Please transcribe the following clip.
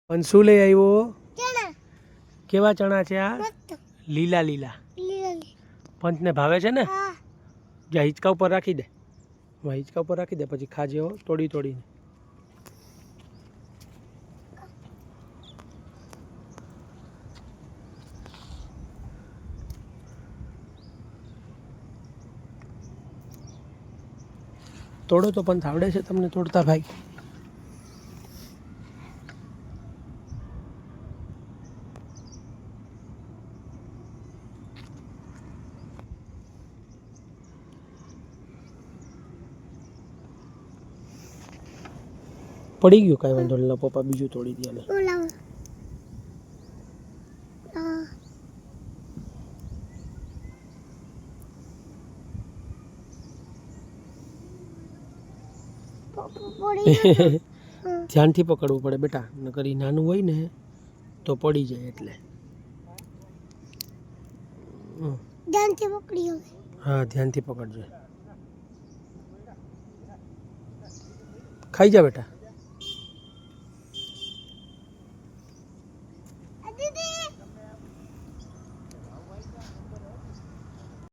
પણ શું લઈ આવ્યો? ચણા. કેવા ચણા છે આ? મસ્ત. લીલા લીલા. લીલા. પંચને ભાવે છે ને? હા. જા હિંચકા ઉપર રાખી દે. હિંચકા ઉપર રાખી દે પછી ખાજે હો તોડી તોડીને. તોડો તો પણ આવડે છે તમને તોડતા ભાઈ? પડી ગયું કાંઈ વાંધો નહીં પપ્પા બીજું તોડી દે ને. ધ્યાનથી પકડવું પડે બેટા નકર ઈ નાનું હોય ને તો પડી જાય એટલે. ધ્યાનથી પકડી હવે. હા ધ્યાનથી પકડજો. ખાઈ જા બેટા.